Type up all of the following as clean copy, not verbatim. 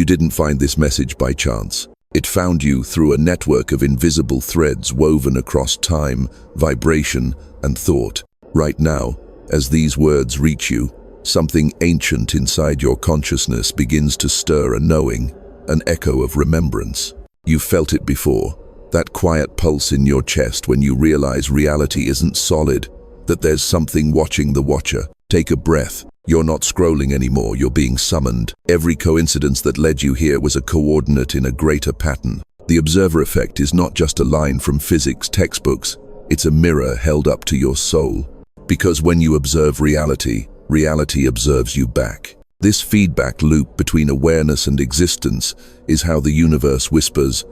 You didn't find this message by chance. It found you through a network of invisible threads woven across time, vibration, and thought. Right now, as these words reach you, something ancient inside your consciousness begins to stir a knowing, an echo of remembrance. You've felt it before, that quiet pulse in your chest when you realize reality isn't solid, that there's something watching the watcher. Take a breath. You're not scrolling anymore, you're being summoned. Every coincidence that led you here was a coordinate in a greater pattern. The observer effect is not just a line from physics textbooks, it's a mirror held up to your soul. Because when you observe reality, reality observes you back. This feedback loop between awareness and existence is how the universe whispers,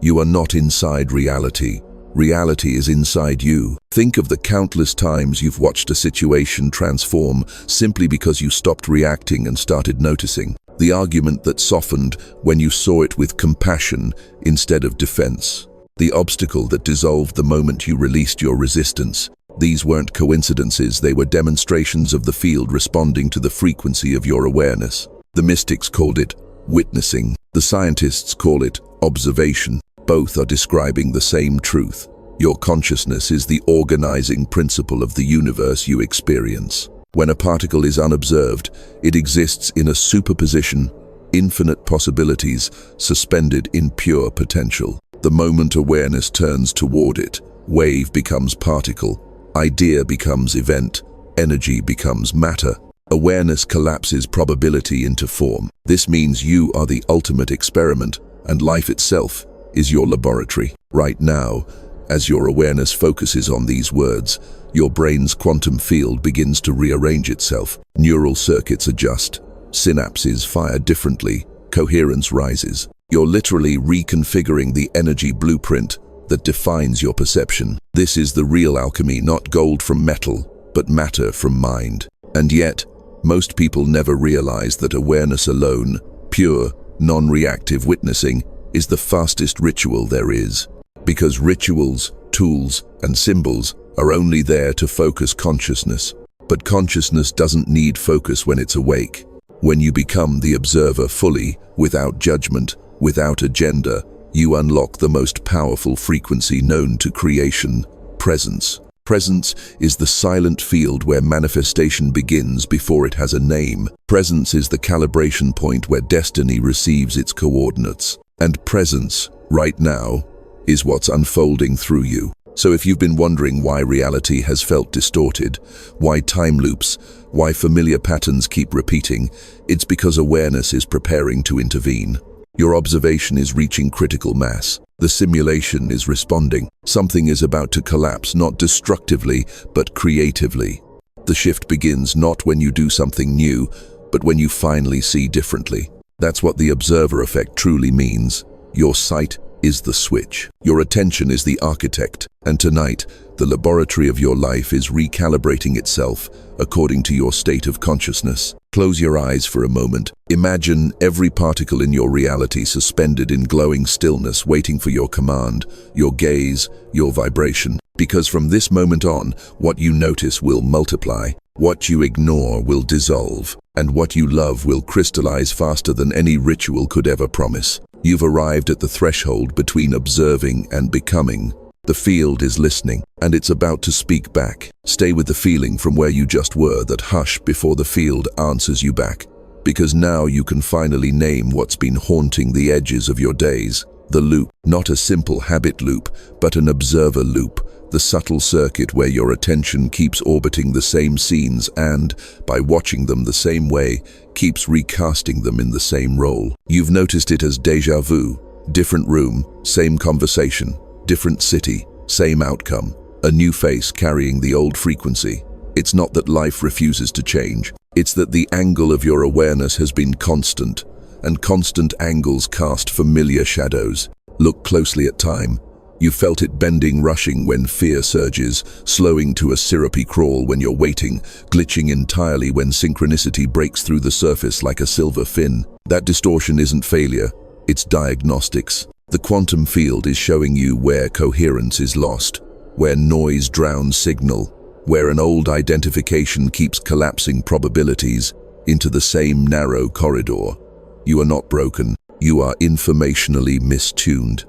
"You are not inside reality. Reality is inside you." Think of the countless times you've watched a situation transform simply because you stopped reacting and started noticing. The argument that softened when you saw it with compassion instead of defense. The obstacle that dissolved the moment you released your resistance. These weren't coincidences, they were demonstrations of the field responding to the frequency of your awareness. The mystics called it witnessing. The scientists call it observation. Both are describing the same truth. Your consciousness is the organizing principle of the universe you experience. When a particle is unobserved, it exists in a superposition, infinite possibilities suspended in pure potential. The moment awareness turns toward it, wave becomes particle, idea becomes event, energy becomes matter. Awareness collapses probability into form. This means you are the ultimate experiment, and life itself is your laboratory. Right now, as your awareness focuses on these words, your brain's quantum field begins to rearrange itself. Neural circuits adjust, synapses fire differently, coherence rises. You're literally reconfiguring the energy blueprint that defines your perception. This is the real alchemy, not gold from metal, but matter from mind. And yet, most people never realize that awareness alone, pure, non-reactive witnessing, is the fastest ritual there is. Because rituals, tools, and symbols are only there to focus consciousness. But consciousness doesn't need focus when it's awake. When you become the observer fully, without judgment, without agenda, you unlock the most powerful frequency known to creation, presence. Presence is the silent field where manifestation begins before it has a name. Presence is the calibration point where destiny receives its coordinates. And presence, right now, is what's unfolding through you. So if you've been wondering why reality has felt distorted, why time loops, why familiar patterns keep repeating, it's because awareness is preparing to intervene. Your observation is reaching critical mass. The simulation is responding. Something is about to collapse, not destructively, but creatively. The shift begins not when you do something new, but when you finally see differently. That's what the observer effect truly means. Your sight is the switch. Your attention is the architect. And tonight, the laboratory of your life is recalibrating itself according to your state of consciousness. Close your eyes for a moment. Imagine every particle in your reality suspended in glowing stillness, waiting for your command, your gaze, your vibration. Because from this moment on, what you notice will multiply, what you ignore will dissolve, and what you love will crystallize faster than any ritual could ever promise. You've arrived at the threshold between observing and becoming. The field is listening, and it's about to speak back. Stay with the feeling from where you just were, that hush before the field answers you back. Because now you can finally name what's been haunting the edges of your days. The loop, not a simple habit loop, but an observer loop. The subtle circuit where your attention keeps orbiting the same scenes and, by watching them the same way, keeps recasting them in the same role. You've noticed it as déjà vu. Different room, same conversation. Different city, same outcome. A new face carrying the old frequency. It's not that life refuses to change. It's that the angle of your awareness has been constant, and constant angles cast familiar shadows. Look closely at time. You felt it bending, rushing when fear surges, slowing to a syrupy crawl when you're waiting, glitching entirely when synchronicity breaks through the surface like a silver fin. That distortion isn't failure, it's diagnostics. The quantum field is showing you where coherence is lost, where noise drowns signal, where an old identification keeps collapsing probabilities into the same narrow corridor. You are not broken. You are informationally mistuned.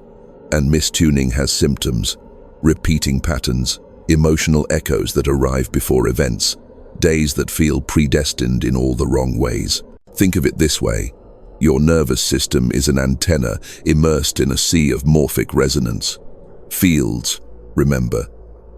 And mistuning has symptoms, repeating patterns, emotional echoes that arrive before events, days that feel predestined in all the wrong ways. Think of it this way. Your nervous system is an antenna immersed in a sea of morphic resonance. Fields, remember.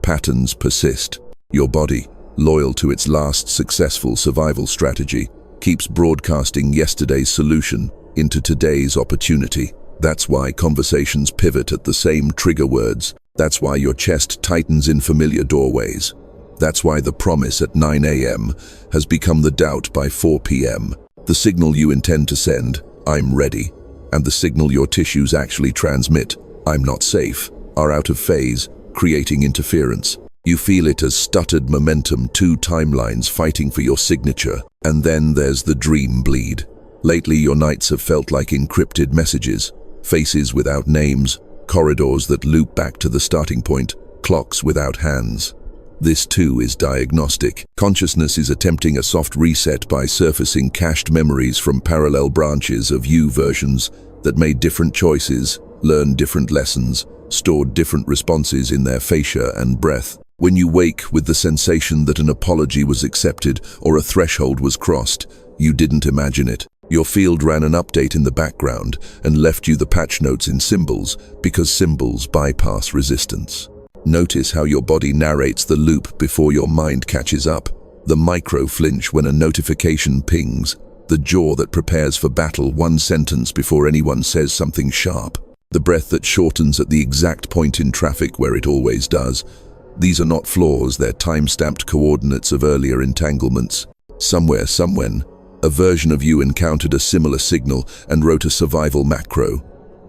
Patterns persist. Your body, loyal to its last successful survival strategy, keeps broadcasting yesterday's solution into today's opportunity. That's why conversations pivot at the same trigger words. That's why your chest tightens in familiar doorways. That's why the promise at 9 a.m. has become the doubt by 4 p.m. The signal you intend to send, "I'm ready," and the signal your tissues actually transmit, "I'm not safe," are out of phase, creating interference. You feel it as stuttered momentum, two timelines fighting for your signature. And then there's the dream bleed. Lately, your nights have felt like encrypted messages, faces without names, corridors that loop back to the starting point, clocks without hands. This too is diagnostic. Consciousness is attempting a soft reset by surfacing cached memories from parallel branches of you versions that made different choices, learned different lessons, stored different responses in their fascia and breath. When you wake with the sensation that an apology was accepted or a threshold was crossed, you didn't imagine it. Your field ran an update in the background and left you the patch notes in symbols because symbols bypass resistance. Notice how your body narrates the loop before your mind catches up. The micro-flinch when a notification pings. The jaw that prepares for battle one sentence before anyone says something sharp. The breath that shortens at the exact point in traffic where it always does. These are not flaws, they're time-stamped coordinates of earlier entanglements. Somewhere, somewhen, a version of you encountered a similar signal and wrote a survival macro.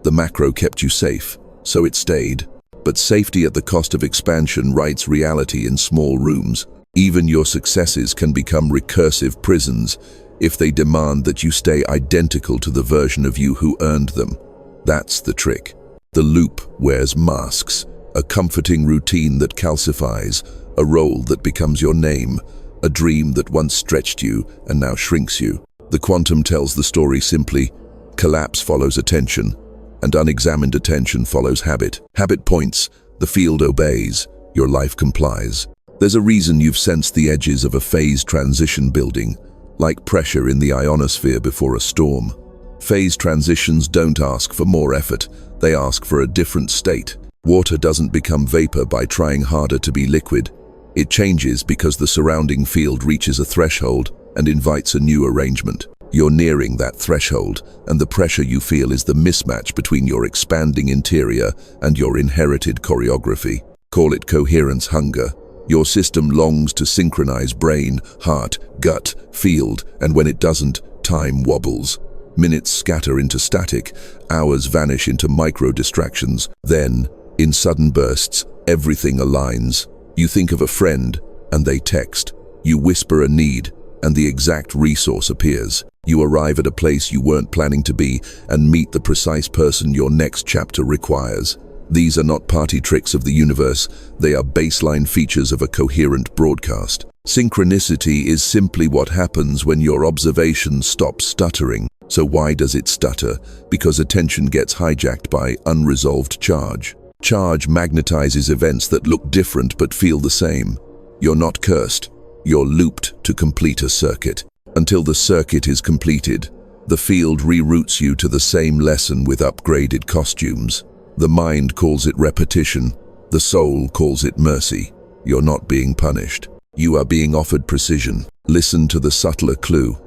The macro kept you safe, so it stayed. But safety at the cost of expansion writes reality in small rooms. Even your successes can become recursive prisons if they demand that you stay identical to the version of you who earned them. That's the trick. The loop wears masks, a comforting routine that calcifies, a role that becomes your name, a dream that once stretched you and now shrinks you. The quantum tells the story simply. Collapse follows attention, and unexamined attention follows habit. Habit points, the field obeys, your life complies. There's a reason you've sensed the edges of a phase transition building, like pressure in the ionosphere before a storm. Phase transitions don't ask for more effort, they ask for a different state. Water doesn't become vapor by trying harder to be liquid. It changes because the surrounding field reaches a threshold and invites a new arrangement. You're nearing that threshold, and the pressure you feel is the mismatch between your expanding interior and your inherited choreography. Call it coherence hunger. Your system longs to synchronize brain, heart, gut, field, and when it doesn't, time wobbles. Minutes scatter into static, hours vanish into micro-distractions. Then, in sudden bursts, everything aligns. You think of a friend, and they text. You whisper a need, and the exact resource appears. You arrive at a place you weren't planning to be and meet the precise person your next chapter requires. These are not party tricks of the universe, they are baseline features of a coherent broadcast. Synchronicity is simply what happens when your observation stops stuttering. So why does it stutter? Because attention gets hijacked by unresolved charge. Charge magnetizes events that look different but feel the same. You're not cursed, you're looped to complete a circuit. Until the circuit is completed, the field reroutes you to the same lesson with upgraded costumes. The mind calls it repetition, the soul calls it mercy. You're not being punished. You are being offered precision. Listen to the subtler clue.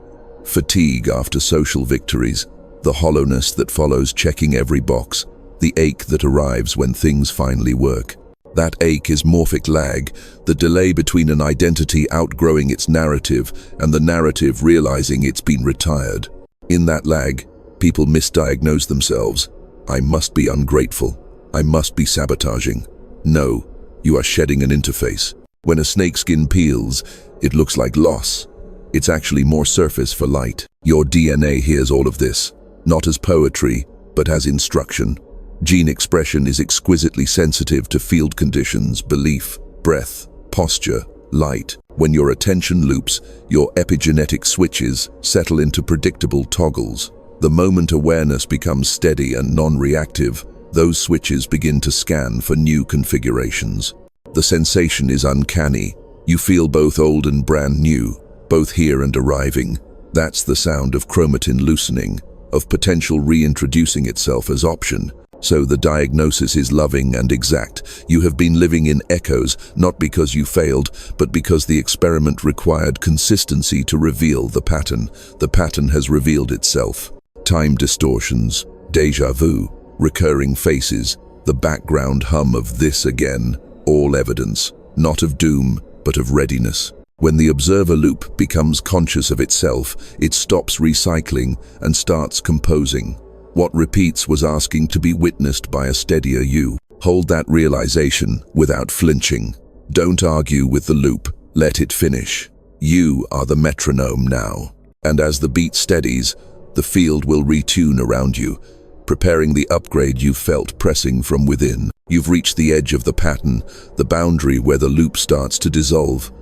Fatigue after social victories, the hollowness that follows checking every box, the ache that arrives when things finally work. That ache is morphic lag, the delay between an identity outgrowing its narrative and the narrative realizing it's been retired. In that lag, people misdiagnose themselves. I must be ungrateful. I must be sabotaging. No, you are shedding an interface. When a snakeskin peels, it looks like loss. It's actually more surface for light. Your DNA hears all of this, not as poetry, but as instruction. Gene expression is exquisitely sensitive to field conditions, belief, breath, posture, light. When your attention loops, your epigenetic switches settle into predictable toggles. The moment awareness becomes steady and non-reactive, those switches begin to scan for new configurations. The sensation is uncanny. You feel both old and brand new, both here and arriving. That's the sound of chromatin loosening, of potential reintroducing itself as option. So the diagnosis is loving and exact. You have been living in echoes, not because you failed, but because the experiment required consistency to reveal the pattern. The pattern has revealed itself. Time distortions, déjà vu, recurring faces, the background hum of this again, all evidence, not of doom, but of readiness. When the observer loop becomes conscious of itself, it stops recycling and starts composing. What repeats was asking to be witnessed by a steadier you. Hold that realization without flinching. Don't argue with the loop, let it finish. You are the metronome now. And as the beat steadies, the field will retune around you, preparing the upgrade you felt pressing from within. You've reached the edge of the pattern, the boundary where the loop starts to dissolve.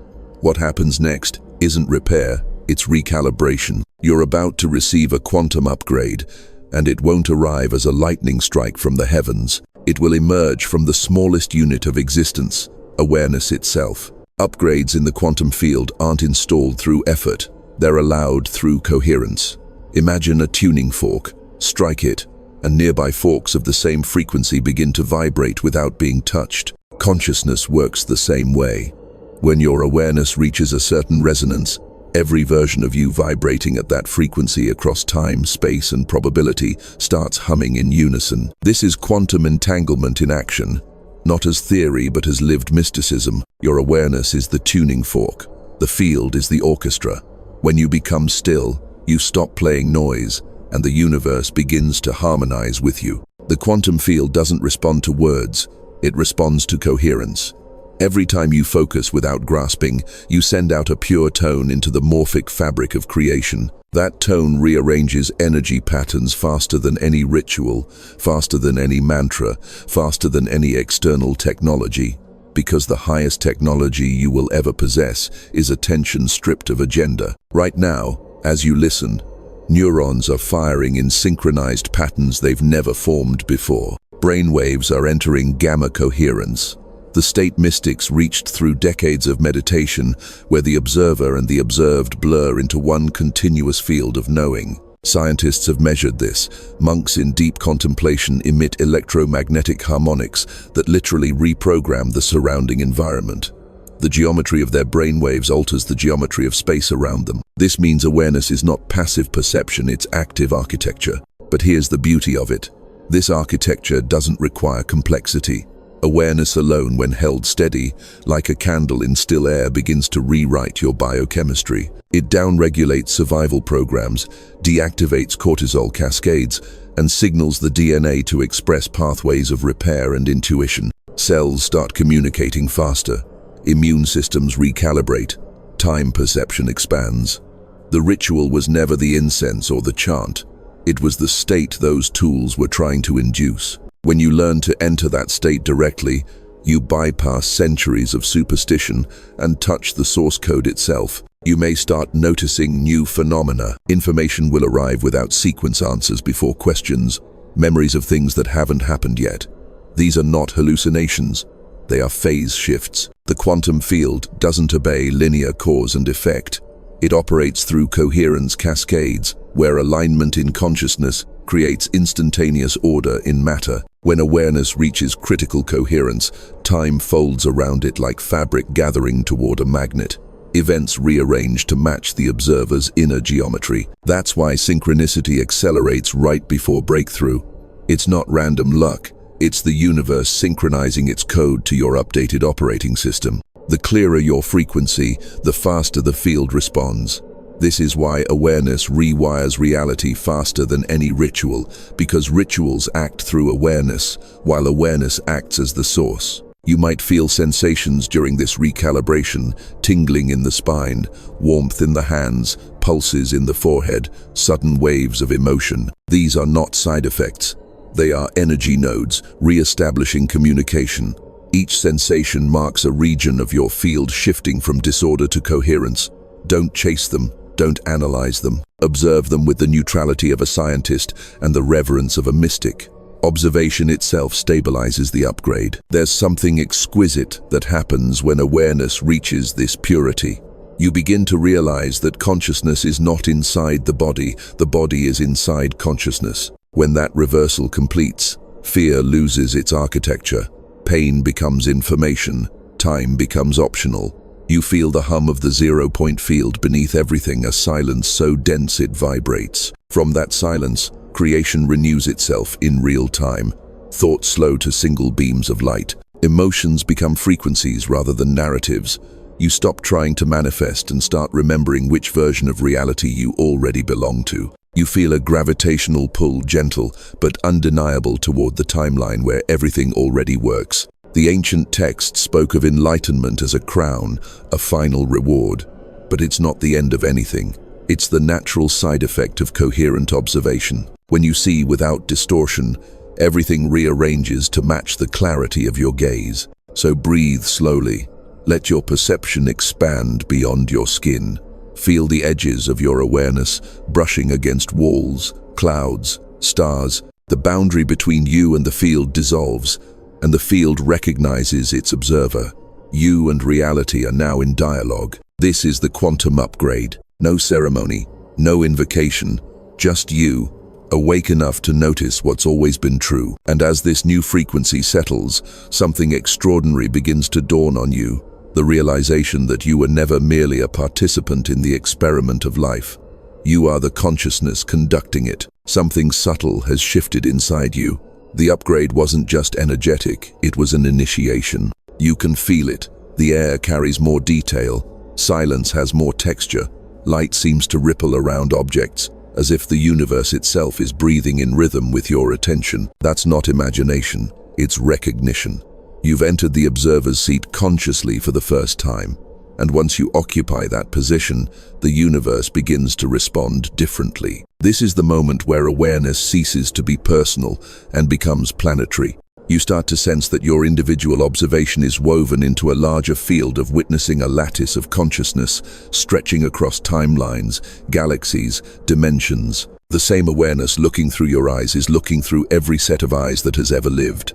What happens next isn't repair, it's recalibration. You're about to receive a quantum upgrade, and it won't arrive as a lightning strike from the heavens. It will emerge from the smallest unit of existence, awareness itself. Upgrades in the quantum field aren't installed through effort, they're allowed through coherence. Imagine a tuning fork, strike it, and nearby forks of the same frequency begin to vibrate without being touched. Consciousness works the same way. When your awareness reaches a certain resonance, every version of you vibrating at that frequency across time, space, and probability starts humming in unison. This is quantum entanglement in action, not as theory but as lived mysticism. Your awareness is the tuning fork. The field is the orchestra. When you become still, you stop playing noise, and the universe begins to harmonize with you. The quantum field doesn't respond to words, it responds to coherence. Every time you focus without grasping, you send out a pure tone into the morphic fabric of creation. That tone rearranges energy patterns faster than any ritual, faster than any mantra, faster than any external technology. Because the highest technology you will ever possess is attention stripped of agenda. Right now, as you listen, neurons are firing in synchronized patterns they've never formed before. Brainwaves are entering gamma coherence. The state mystics reached through decades of meditation where the observer and the observed blur into one continuous field of knowing. Scientists have measured this. Monks in deep contemplation emit electromagnetic harmonics that literally reprogram the surrounding environment. The geometry of their brainwaves alters the geometry of space around them. This means awareness is not passive perception, it's active architecture. But here's the beauty of it. This architecture doesn't require complexity. Awareness alone, when held steady, like a candle in still air, begins to rewrite your biochemistry. It downregulates survival programs, deactivates cortisol cascades, and signals the DNA to express pathways of repair and intuition. Cells start communicating faster. Immune systems recalibrate. Time perception expands. The ritual was never the incense or the chant. It was the state those tools were trying to induce. When you learn to enter that state directly, you bypass centuries of superstition and touch the source code itself. You may start noticing new phenomena. Information will arrive without sequence answers before questions, memories of things that haven't happened yet. These are not hallucinations. They are phase shifts. The quantum field doesn't obey linear cause and effect. It operates through coherence cascades, where alignment in consciousness creates instantaneous order in matter. When awareness reaches critical coherence, time folds around it like fabric gathering toward a magnet. Events rearrange to match the observer's inner geometry. That's why synchronicity accelerates right before breakthrough. It's not random luck. It's the universe synchronizing its code to your updated operating system. The clearer your frequency, the faster the field responds. This is why awareness rewires reality faster than any ritual, because rituals act through awareness, while awareness acts as the source. You might feel sensations during this recalibration, tingling in the spine, warmth in the hands, pulses in the forehead, sudden waves of emotion. These are not side effects. They are energy nodes, re-establishing communication. Each sensation marks a region of your field shifting from disorder to coherence. Don't chase them. Don't analyze them. Observe them with the neutrality of a scientist and the reverence of a mystic. Observation itself stabilizes the upgrade. There's something exquisite that happens when awareness reaches this purity. You begin to realize that consciousness is not inside the body is inside consciousness. When that reversal completes, fear loses its architecture, pain becomes information, time becomes optional. You feel the hum of the 0-point field beneath everything, a silence so dense it vibrates. From that silence, creation renews itself in real time. Thoughts slow to single beams of light. Emotions become frequencies rather than narratives. You stop trying to manifest and start remembering which version of reality you already belong to. You feel a gravitational pull, gentle but undeniable, toward the timeline where everything already works. The ancient text spoke of enlightenment as a crown, a final reward. But it's not the end of anything. It's the natural side effect of coherent observation. When you see without distortion, everything rearranges to match the clarity of your gaze. So breathe slowly. Let your perception expand beyond your skin. Feel the edges of your awareness brushing against walls, clouds, stars. The boundary between you and the field dissolves, and the field recognizes its observer. You and reality are now in dialogue. This is the quantum upgrade. No ceremony, no invocation, just you, awake enough to notice what's always been true. And as this new frequency settles, something extraordinary begins to dawn on you. The realization that you were never merely a participant in the experiment of life. You are the consciousness conducting it. Something subtle has shifted inside you. The upgrade wasn't just energetic, it was an initiation. You can feel it. The air carries more detail. Silence has more texture. Light seems to ripple around objects, as if the universe itself is breathing in rhythm with your attention. That's not imagination, it's recognition. You've entered the observer's seat consciously for the first time, and once you occupy that position, the universe begins to respond differently. This is the moment where awareness ceases to be personal and becomes planetary. You start to sense that your individual observation is woven into a larger field of witnessing, a lattice of consciousness stretching across timelines, galaxies, dimensions. The same awareness looking through your eyes is looking through every set of eyes that has ever lived.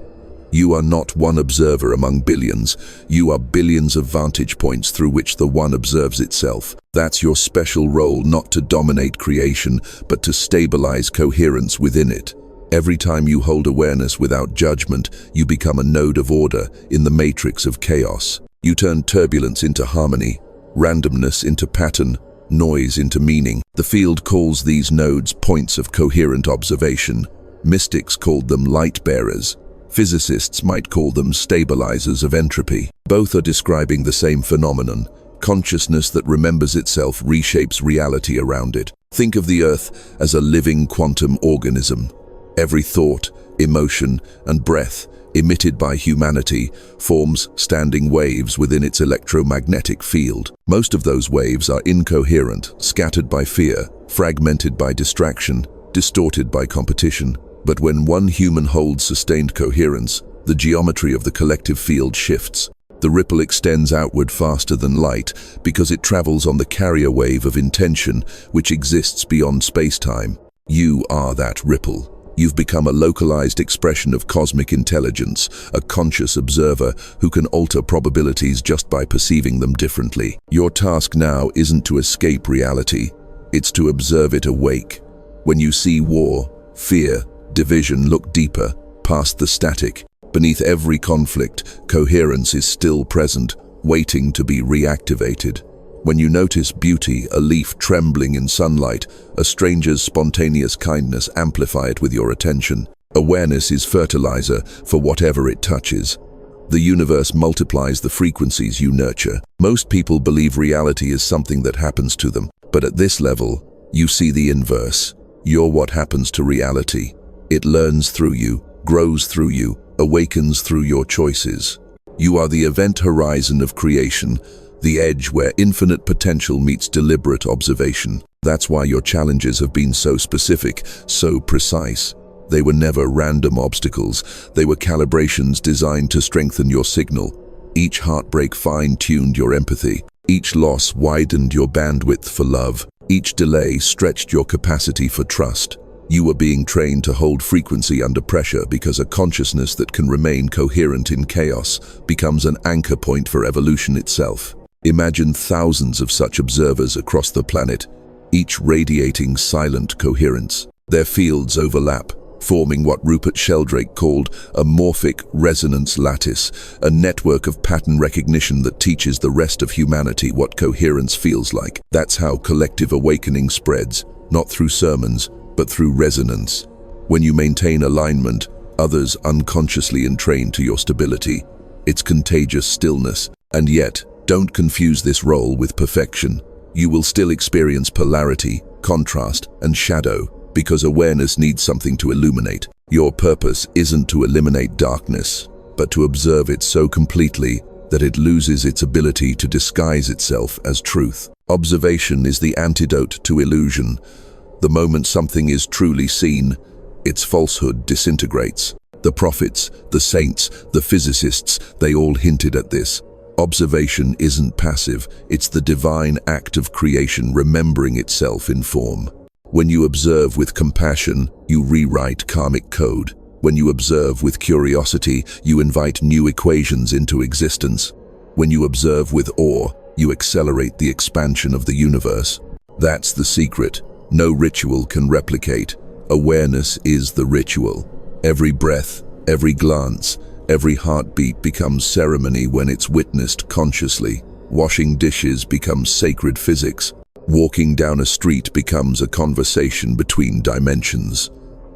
You are not one observer among billions. You are billions of vantage points through which the one observes itself. That's your special role, not to dominate creation, but to stabilize coherence within it. Every time you hold awareness without judgment, you become a node of order in the matrix of chaos. You turn turbulence into harmony, randomness into pattern, noise into meaning. The field calls these nodes points of coherent observation. Mystics called them light bearers. Physicists might call them stabilizers of entropy. Both are describing the same phenomenon. Consciousness that remembers itself reshapes reality around it. Think of the Earth as a living quantum organism. Every thought, emotion, and breath emitted by humanity forms standing waves within its electromagnetic field. Most of those waves are incoherent, scattered by fear, fragmented by distraction, distorted by competition. But when one human holds sustained coherence, the geometry of the collective field shifts. The ripple extends outward faster than light because it travels on the carrier wave of intention which exists beyond space-time. You are that ripple. You've become a localized expression of cosmic intelligence, a conscious observer who can alter probabilities just by perceiving them differently. Your task now isn't to escape reality, it's to observe it awake. When you see war, fear, division, look deeper, past the static. Beneath every conflict, coherence is still present, waiting to be reactivated. When you notice beauty, a leaf trembling in sunlight, a stranger's spontaneous kindness, amplify it with your attention. Awareness is fertilizer for whatever it touches. The universe multiplies the frequencies you nurture. Most people believe reality is something that happens to them, but at this level, you see the inverse. You're what happens to reality. It learns through you, grows through you, awakens through your choices. You are the event horizon of creation, the edge where infinite potential meets deliberate observation. That's why your challenges have been so specific, so precise. They were never random obstacles. They were calibrations designed to strengthen your signal. Each heartbreak fine-tuned your empathy. Each loss widened your bandwidth for love. Each delay stretched your capacity for trust. You were being trained to hold frequency under pressure because a consciousness that can remain coherent in chaos becomes an anchor point for evolution itself. Imagine thousands of such observers across the planet, each radiating silent coherence. Their fields overlap, forming what Rupert Sheldrake called a morphic resonance lattice, a network of pattern recognition that teaches the rest of humanity what coherence feels like. That's how collective awakening spreads, not through sermons, but through resonance. When you maintain alignment, others unconsciously entrain to your stability. It's contagious stillness, and yet, don't confuse this role with perfection. You will still experience polarity, contrast, and shadow, because awareness needs something to illuminate. Your purpose isn't to eliminate darkness, but to observe it so completely that it loses its ability to disguise itself as truth. Observation is the antidote to illusion. The moment something is truly seen, its falsehood disintegrates. The prophets, the saints, the physicists, they all hinted at this. Observation isn't passive, it's the divine act of creation remembering itself in form. When you observe with compassion, you rewrite karmic code. When you observe with curiosity, you invite new equations into existence. When you observe with awe, you accelerate the expansion of the universe. That's the secret. No ritual can replicate. Awareness is the ritual. Every breath, every glance, every heartbeat becomes ceremony when it's witnessed consciously. Washing dishes becomes sacred physics. Walking down a street becomes a conversation between dimensions.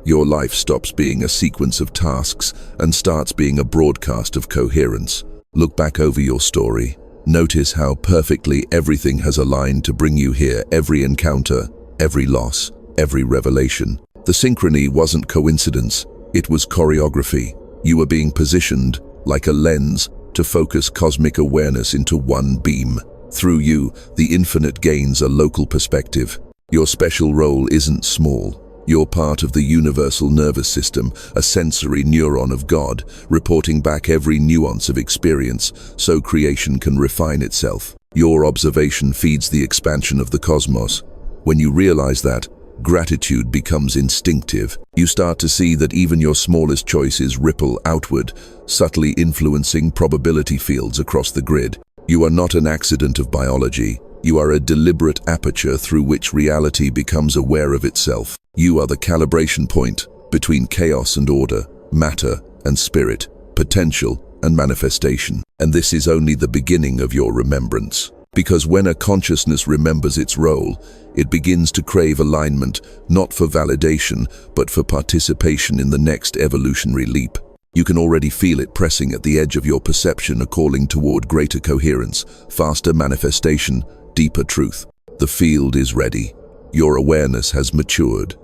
Your life stops being a sequence of tasks and starts being a broadcast of coherence. Look back over your story. Notice how perfectly everything has aligned to bring you here. Every encounter, every loss, every revelation. The synchrony wasn't coincidence, it was choreography. You were being positioned, like a lens, to focus cosmic awareness into one beam. Through you, the infinite gains a local perspective. Your special role isn't small. You're part of the universal nervous system, a sensory neuron of God, reporting back every nuance of experience so creation can refine itself. Your observation feeds the expansion of the cosmos. When you realize that, gratitude becomes instinctive. You start to see that even your smallest choices ripple outward, subtly influencing probability fields across the grid. You are not an accident of biology. You are a deliberate aperture through which reality becomes aware of itself. You are the calibration point between chaos and order, matter and spirit, potential and manifestation. And this is only the beginning of your remembrance. Because when a consciousness remembers its role, it begins to crave alignment, not for validation, but for participation in the next evolutionary leap. You can already feel it pressing at the edge of your perception, a calling toward greater coherence, faster manifestation, deeper truth. The field is ready. Your awareness has matured.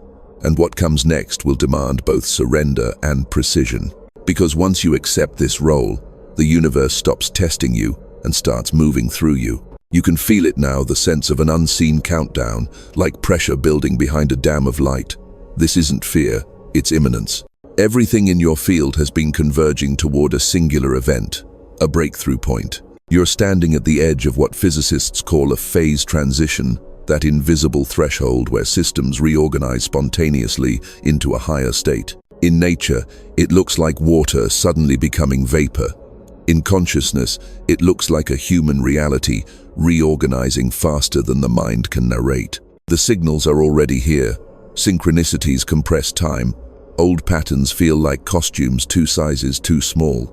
And what comes next will demand both surrender and precision. Because once you accept this role, the universe stops testing you and starts moving through you. You can feel it now, the sense of an unseen countdown, like pressure building behind a dam of light. This isn't fear, it's imminence. Everything in your field has been converging toward a singular event, a breakthrough point. You're standing at the edge of what physicists call a phase transition, that invisible threshold where systems reorganize spontaneously into a higher state. In nature, it looks like water suddenly becoming vapor. In consciousness, it looks like a human reality reorganizing faster than the mind can narrate. The signals are already here. Synchronicities compress time. Old patterns feel like costumes 2 sizes too small.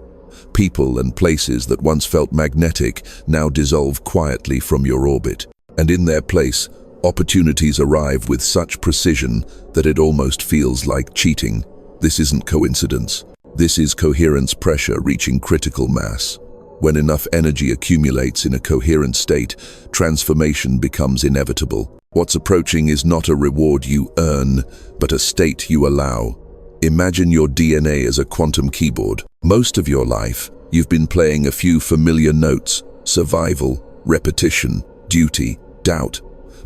People and places that once felt magnetic now dissolve quietly from your orbit. And in their place, opportunities arrive with such precision that it almost feels like cheating. This isn't coincidence. This is coherence pressure reaching critical mass. When enough energy accumulates in a coherent state, transformation becomes inevitable. What's approaching is not a reward you earn, but a state you allow. Imagine your DNA as a quantum keyboard. Most of your life, you've been playing a few familiar notes: survival, repetition, duty, doubt.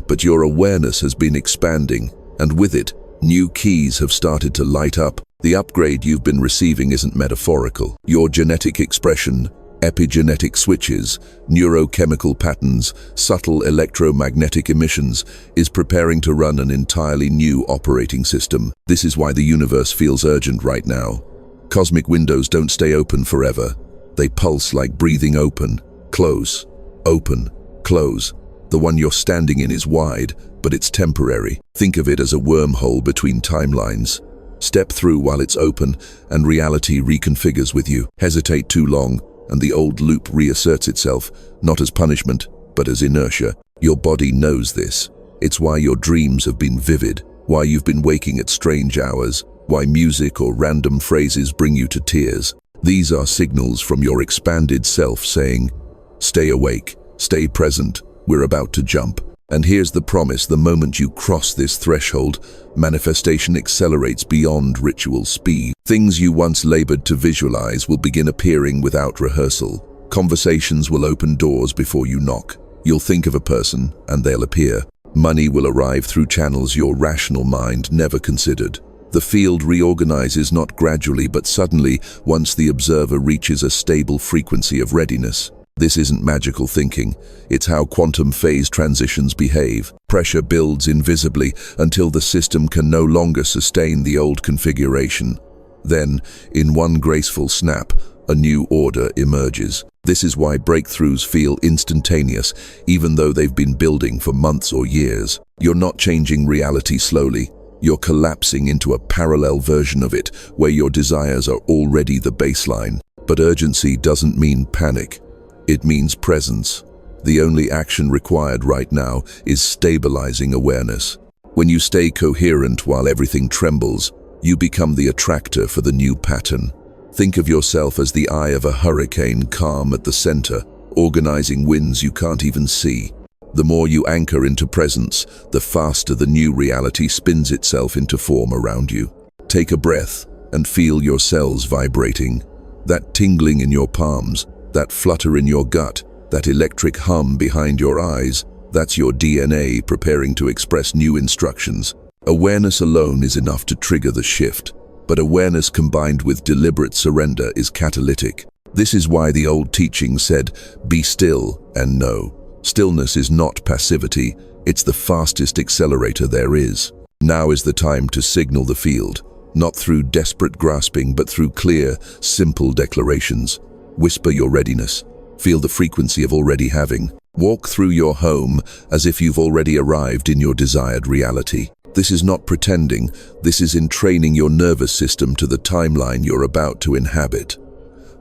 But your awareness has been expanding, and with it, new keys have started to light up. The upgrade you've been receiving isn't metaphorical. Your genetic expression, Epigenetic switches, neurochemical patterns, subtle electromagnetic emissions is preparing to run an entirely new operating system. This is why the universe feels urgent right now. Cosmic windows don't stay open forever. They pulse like breathing. Open, close, open, close. The one you're standing in is wide, but it's temporary. Think of it as a wormhole between timelines. Step through while it's open, and reality reconfigures with you. Hesitate too long, and the old loop reasserts itself, not as punishment, but as inertia. Your body knows this. It's why your dreams have been vivid, why you've been waking at strange hours, why music or random phrases bring you to tears. These are signals from your expanded self saying, "Stay awake, stay present, we're about to jump." And here's the promise: the moment you cross this threshold, manifestation accelerates beyond ritual speed. Things you once labored to visualize will begin appearing without rehearsal. Conversations will open doors before you knock. You'll think of a person, and they'll appear. Money will arrive through channels your rational mind never considered. The field reorganizes not gradually but suddenly once the observer reaches a stable frequency of readiness. This isn't magical thinking, it's how quantum phase transitions behave. Pressure builds invisibly until the system can no longer sustain the old configuration. Then, in one graceful snap, a new order emerges. This is why breakthroughs feel instantaneous, even though they've been building for months or years. You're not changing reality slowly. You're collapsing into a parallel version of it, where your desires are already the baseline. But urgency doesn't mean panic. It means presence. The only action required right now is stabilizing awareness. When you stay coherent while everything trembles, you become the attractor for the new pattern. Think of yourself as the eye of a hurricane, calm at the center, organizing winds you can't even see. The more you anchor into presence, the faster the new reality spins itself into form around you. Take a breath and feel your cells vibrating. That tingling in your palms, that flutter in your gut, that electric hum behind your eyes, that's your DNA preparing to express new instructions. Awareness alone is enough to trigger the shift, but awareness combined with deliberate surrender is catalytic. This is why the old teaching said, "Be still and know." Stillness is not passivity, it's the fastest accelerator there is. Now is the time to signal the field, not through desperate grasping but through clear, simple declarations. Whisper your readiness. Feel the frequency of already having. Walk through your home as if you've already arrived in your desired reality. This is not pretending, this is entraining your nervous system to the timeline you're about to inhabit.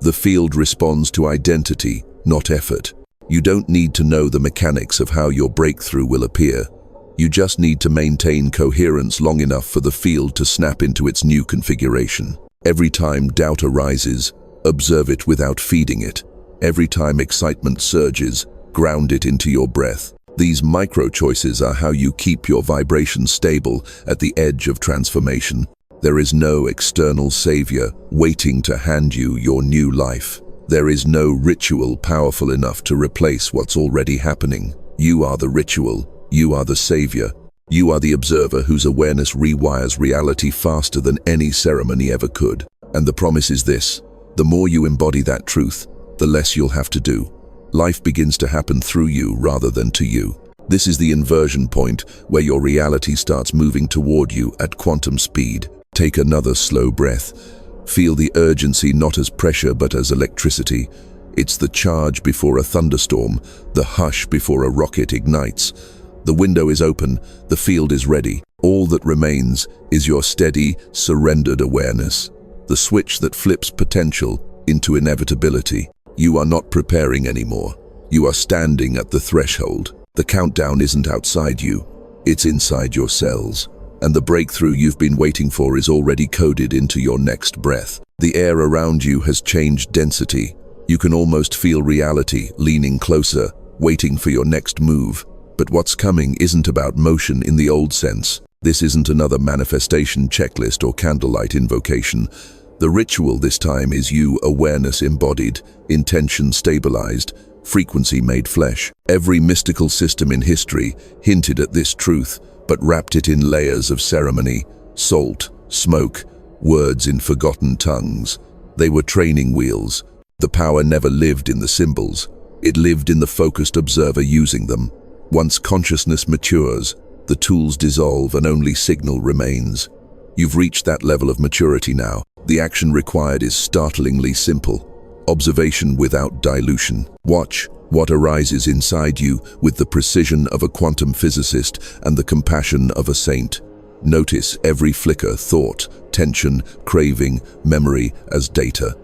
The field responds to identity, not effort. You don't need to know the mechanics of how your breakthrough will appear. You just need to maintain coherence long enough for the field to snap into its new configuration. Every time doubt arises, observe it without feeding it. Every time excitement surges, ground it into your breath. These micro-choices are how you keep your vibration stable at the edge of transformation. There is no external savior waiting to hand you your new life. There is no ritual powerful enough to replace what's already happening. You are the ritual. You are the savior. You are the observer whose awareness rewires reality faster than any ceremony ever could. And the promise is this: the more you embody that truth, the less you'll have to do. Life begins to happen through you rather than to you. This is the inversion point where your reality starts moving toward you at quantum speed. Take another slow breath. Feel the urgency not as pressure but as electricity. It's the charge before a thunderstorm, the hush before a rocket ignites. The window is open, the field is ready. All that remains is your steady, surrendered awareness. The switch that flips potential into inevitability. You are not preparing anymore. You are standing at the threshold. The countdown isn't outside you, it's inside your cells. And the breakthrough you've been waiting for is already coded into your next breath. The air around you has changed density. You can almost feel reality leaning closer, waiting for your next move. But what's coming isn't about motion in the old sense. This isn't another manifestation checklist or candlelight invocation. The ritual this time is you, awareness embodied, intention stabilized, frequency made flesh. Every mystical system in history hinted at this truth, but wrapped it in layers of ceremony, salt, smoke, words in forgotten tongues. They were training wheels, The power never lived in the symbols. It lived in the focused observer using them. Once consciousness matures, the tools dissolve and only signal remains. You've reached that level of maturity now. The action required is startlingly simple. Observation without dilution. Watch what arises inside you with the precision of a quantum physicist and the compassion of a saint. Notice every flicker, thought, tension, craving, memory as data.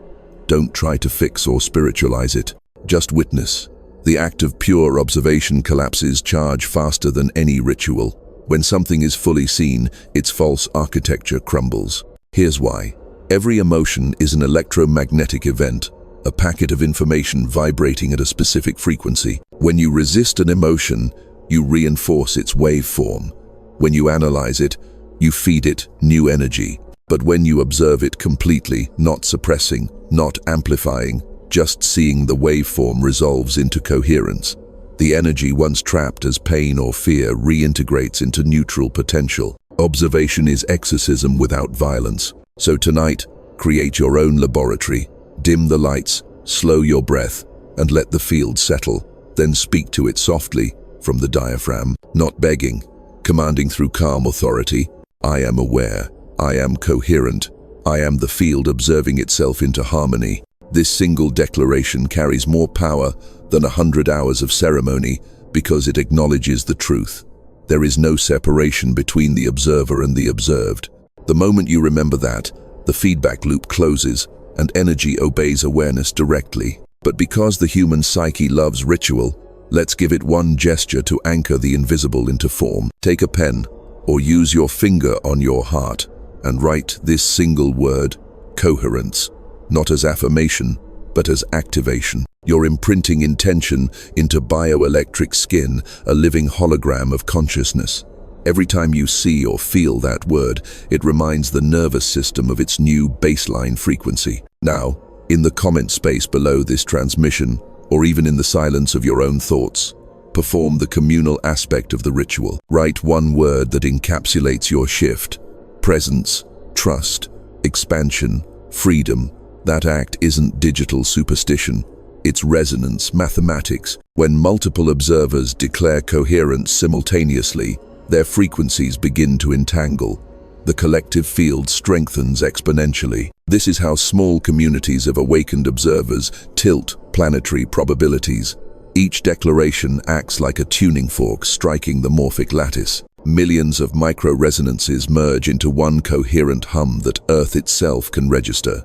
Don't try to fix or spiritualize it. Just witness. The act of pure observation collapses charge faster than any ritual. When something is fully seen, its false architecture crumbles. Here's why. Every emotion is an electromagnetic event, a packet of information vibrating at a specific frequency. When you resist an emotion, you reinforce its waveform. When you analyze it, you feed it new energy. But when you observe it completely, not suppressing, not amplifying, just seeing the waveform resolves into coherence. The energy once trapped as pain or fear reintegrates into neutral potential. Observation is exorcism without violence. So tonight, create your own laboratory. Dim the lights, slow your breath, and let the field settle. Then speak to it softly, from the diaphragm, not begging, commanding through calm authority. I am aware. I am coherent. I am the field observing itself into harmony. This single declaration carries more power than 100 hours of ceremony because it acknowledges the truth. There is no separation between the observer and the observed. The moment you remember that, the feedback loop closes and energy obeys awareness directly. But because the human psyche loves ritual, let's give it one gesture to anchor the invisible into form. Take a pen or use your finger on your heart and write this single word, coherence, not as affirmation, but as activation. You're imprinting intention into bioelectric skin, a living hologram of consciousness. Every time you see or feel that word, it reminds the nervous system of its new baseline frequency. Now, in the comment space below this transmission, or even in the silence of your own thoughts, perform the communal aspect of the ritual. Write one word that encapsulates your shift. Presence, trust, expansion, freedom. That act isn't digital superstition. It's resonance mathematics. When multiple observers declare coherence simultaneously, their frequencies begin to entangle. The collective field strengthens exponentially. This is how small communities of awakened observers tilt planetary probabilities. Each declaration acts like a tuning fork striking the morphic lattice. Millions of micro-resonances merge into one coherent hum that Earth itself can register.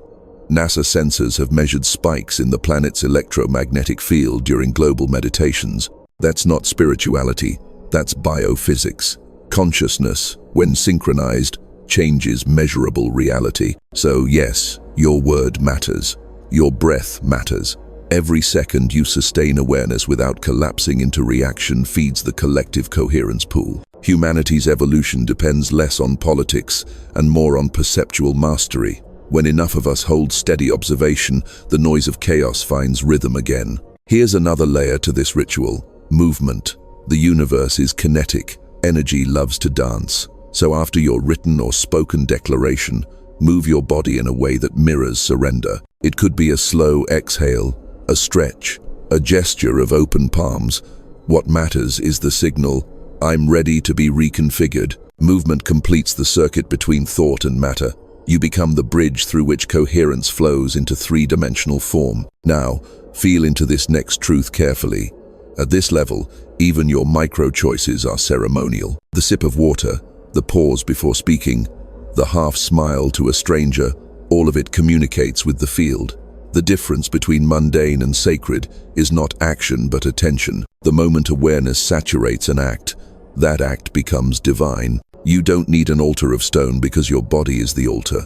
NASA sensors have measured spikes in the planet's electromagnetic field during global meditations. That's not spirituality, that's biophysics. Consciousness, when synchronized, changes measurable reality. So yes, your word matters. Your breath matters. Every second you sustain awareness without collapsing into reaction feeds the collective coherence pool. Humanity's evolution depends less on politics and more on perceptual mastery. When enough of us hold steady observation, the noise of chaos finds rhythm again. Here's another layer to this ritual: movement. The universe is kinetic. Energy loves to dance. So after your written or spoken declaration, move your body in a way that mirrors surrender. It could be a slow exhale, a stretch, a gesture of open palms. What matters is the signal, I'm ready to be reconfigured. Movement completes the circuit between thought and matter. You become the bridge through which coherence flows into three-dimensional form. Now, feel into this next truth carefully. At this level, even your micro-choices are ceremonial. The sip of water, the pause before speaking, the half-smile to a stranger, all of it communicates with the field. The difference between mundane and sacred is not action but attention. The moment awareness saturates an act, that act becomes divine. You don't need an altar of stone because your body is the altar.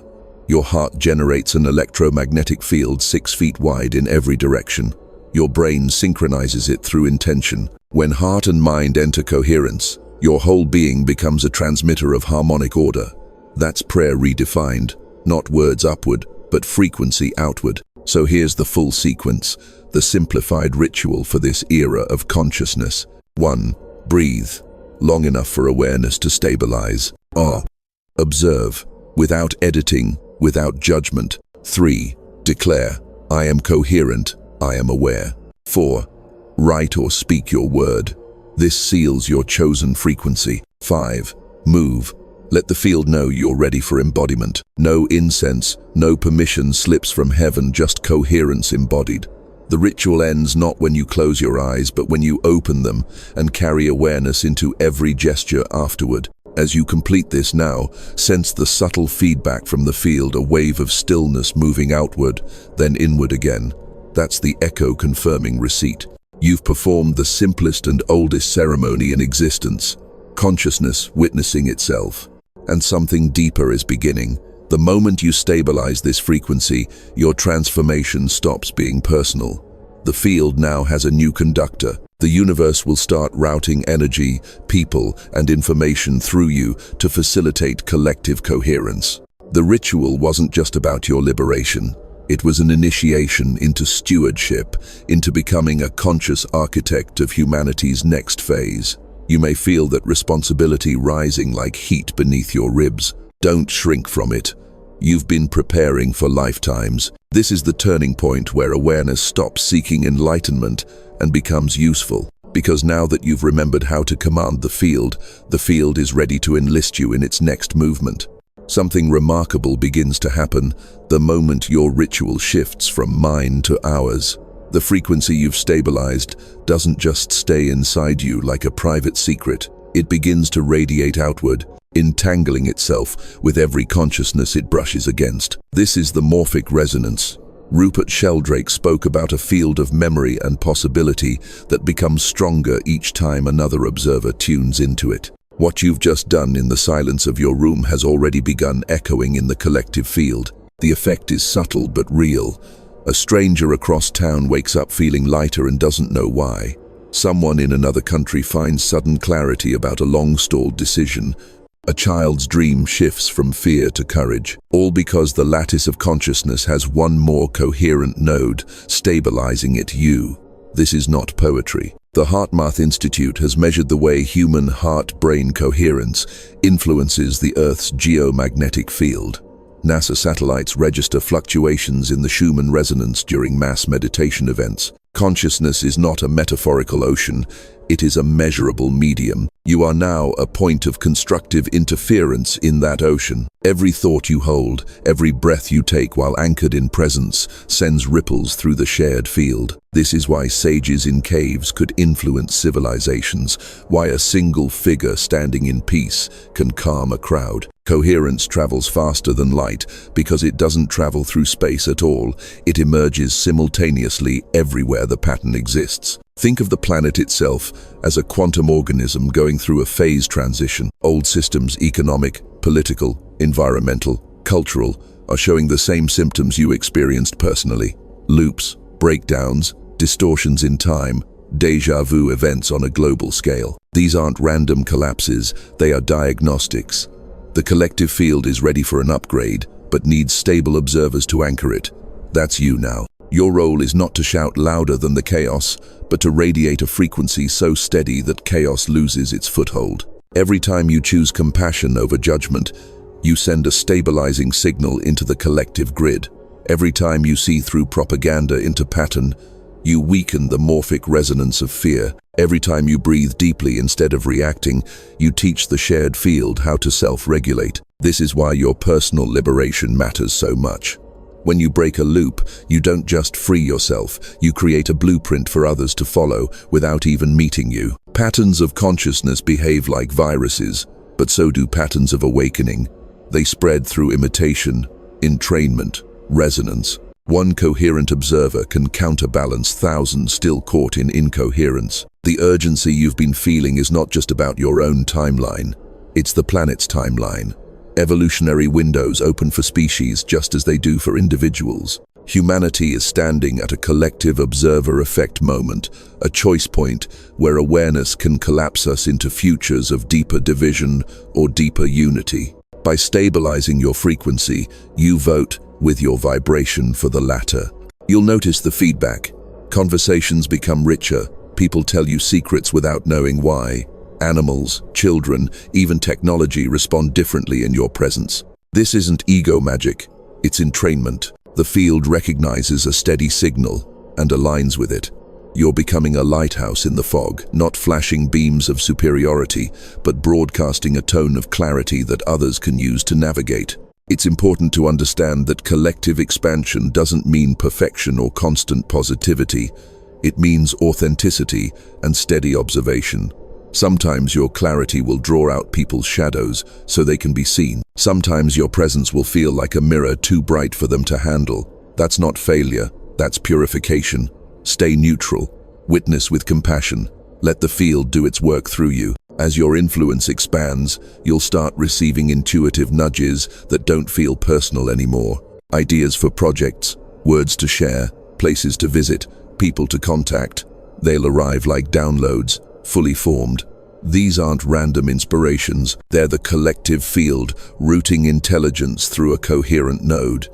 Your heart generates an electromagnetic field 6 feet wide in every direction. Your brain synchronizes it through intention. When heart and mind enter coherence, your whole being becomes a transmitter of harmonic order. That's prayer redefined, not words upward, but frequency outward. So here's the full sequence, the simplified ritual for this era of consciousness. 1. Breathe, long enough for awareness to stabilize. Observe, without editing, without judgment. 3. Declare, I am coherent, I am aware. 4. Write or speak your word. This seals your chosen frequency. 5. Move. Let the field know you're ready for embodiment. No incense, no permission slips from heaven, just coherence embodied. The ritual ends not when you close your eyes, but when you open them and carry awareness into every gesture afterward. As you complete this now, sense the subtle feedback from the field, a wave of stillness moving outward, then inward again. That's the echo confirming receipt. You've performed the simplest and oldest ceremony in existence, consciousness witnessing itself. And something deeper is beginning. The moment you stabilize this frequency, your transformation stops being personal. The field now has a new conductor. The universe will start routing energy, people, and information through you to facilitate collective coherence. The ritual wasn't just about your liberation. It was an initiation into stewardship, into becoming a conscious architect of humanity's next phase. You may feel that responsibility rising like heat beneath your ribs. Don't shrink from it. You've been preparing for lifetimes. This is the turning point where awareness stops seeking enlightenment and becomes useful. Because now that you've remembered how to command the field is ready to enlist you in its next movement. Something remarkable begins to happen the moment your ritual shifts from mine to ours. The frequency you've stabilized doesn't just stay inside you like a private secret. It begins to radiate outward, entangling itself with every consciousness it brushes against. This is the morphic resonance. Rupert Sheldrake spoke about a field of memory and possibility that becomes stronger each time another observer tunes into it. What you've just done in the silence of your room has already begun echoing in the collective field. The effect is subtle but real. A stranger across town wakes up feeling lighter and doesn't know why. Someone in another country finds sudden clarity about a long-stalled decision. A child's dream shifts from fear to courage, all because the lattice of consciousness has one more coherent node, stabilizing it, you. This is not poetry. The HeartMath Institute has measured the way human heart-brain coherence influences the Earth's geomagnetic field. NASA satellites register fluctuations in the Schumann resonance during mass meditation events. Consciousness is not a metaphorical ocean, it is a measurable medium. You are now a point of constructive interference in that ocean. Every thought you hold, every breath you take while anchored in presence, sends ripples through the shared field. This is why sages in caves could influence civilizations, why a single figure standing in peace can calm a crowd. Coherence travels faster than light because it doesn't travel through space at all. It emerges simultaneously everywhere the pattern exists. Think of the planet itself as a quantum organism going through a phase transition. Old systems, economic, political, environmental, cultural, are showing the same symptoms you experienced personally. Loops, breakdowns, distortions in time, déjà vu events on a global scale. These aren't random collapses, they are diagnostics. The collective field is ready for an upgrade, but needs stable observers to anchor it. That's you now. Your role is not to shout louder than the chaos, but to radiate a frequency so steady that chaos loses its foothold. Every time you choose compassion over judgment, you send a stabilizing signal into the collective grid. Every time you see through propaganda into pattern, you weaken the morphic resonance of fear. Every time you breathe deeply instead of reacting, you teach the shared field how to self-regulate. This is why your personal liberation matters so much. When you break a loop, you don't just free yourself, you create a blueprint for others to follow without even meeting you. Patterns of consciousness behave like viruses, but so do patterns of awakening. They spread through imitation, entrainment, resonance. One coherent observer can counterbalance thousands still caught in incoherence. The urgency you've been feeling is not just about your own timeline, it's the planet's timeline. Evolutionary windows open for species just as they do for individuals. Humanity is standing at a collective observer effect moment, a choice point where awareness can collapse us into futures of deeper division or deeper unity. By stabilizing your frequency, you vote with your vibration for the latter. You'll notice the feedback. Conversations become richer. People tell you secrets without knowing why. Animals, children, even technology respond differently in your presence. This isn't ego magic, it's entrainment. The field recognizes a steady signal and aligns with it. You're becoming a lighthouse in the fog, not flashing beams of superiority, but broadcasting a tone of clarity that others can use to navigate. It's important to understand that collective expansion doesn't mean perfection or constant positivity. It means authenticity and steady observation. Sometimes your clarity will draw out people's shadows so they can be seen. Sometimes your presence will feel like a mirror too bright for them to handle. That's not failure, that's purification. Stay neutral. Witness with compassion. Let the field do its work through you. As your influence expands, you'll start receiving intuitive nudges that don't feel personal anymore. Ideas for projects, words to share, places to visit, people to contact. They'll arrive like downloads, fully formed. These aren't random inspirations, they're the collective field routing intelligence through a coherent node.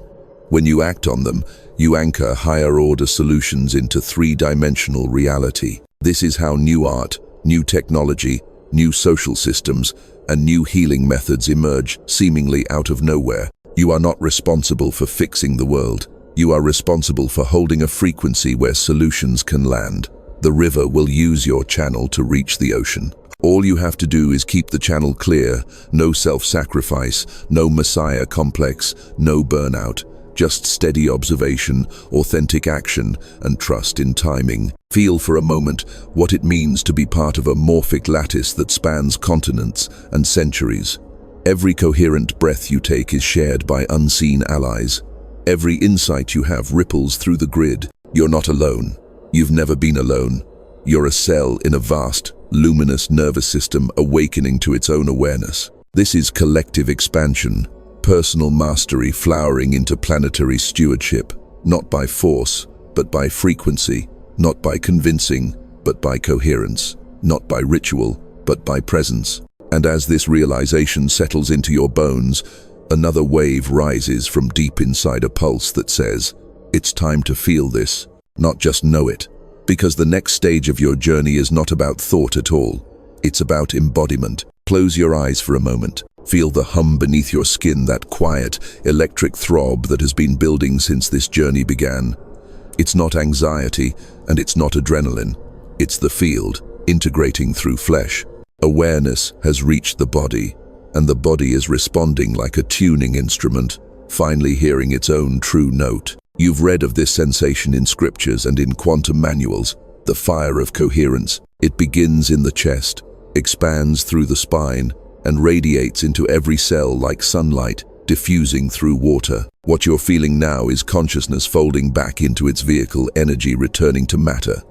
When you act on them, you anchor higher-order solutions into three-dimensional reality. This is how new art, new technology, new social systems, and new healing methods emerge seemingly out of nowhere. You are not responsible for fixing the world. You are responsible for holding a frequency where solutions can land. The river will use your channel to reach the ocean. All you have to do is keep the channel clear, no self-sacrifice, no messiah complex, no burnout. Just steady observation, authentic action, and trust in timing. Feel for a moment what it means to be part of a morphic lattice that spans continents and centuries. Every coherent breath you take is shared by unseen allies. Every insight you have ripples through the grid. You're not alone. You've never been alone. You're a cell in a vast, luminous nervous system awakening to its own awareness. This is collective expansion. Personal mastery flowering into planetary stewardship, not by force, but by frequency, not by convincing, but by coherence, not by ritual, but by presence. And as this realization settles into your bones, another wave rises from deep inside a pulse that says, it's time to feel this, not just know it. Because the next stage of your journey is not about thought at all. It's about embodiment. Close your eyes for a moment. Feel the hum beneath your skin, that quiet, electric throb that has been building since this journey began. It's not anxiety, and it's not adrenaline. It's the field, integrating through flesh. Awareness has reached the body, and the body is responding like a tuning instrument, finally hearing its own true note. You've read of this sensation in scriptures and in quantum manuals, the fire of coherence. It begins in the chest, expands through the spine, and radiates into every cell like sunlight, diffusing through water. What you're feeling now is consciousness folding back into its vehicle, energy returning to matter.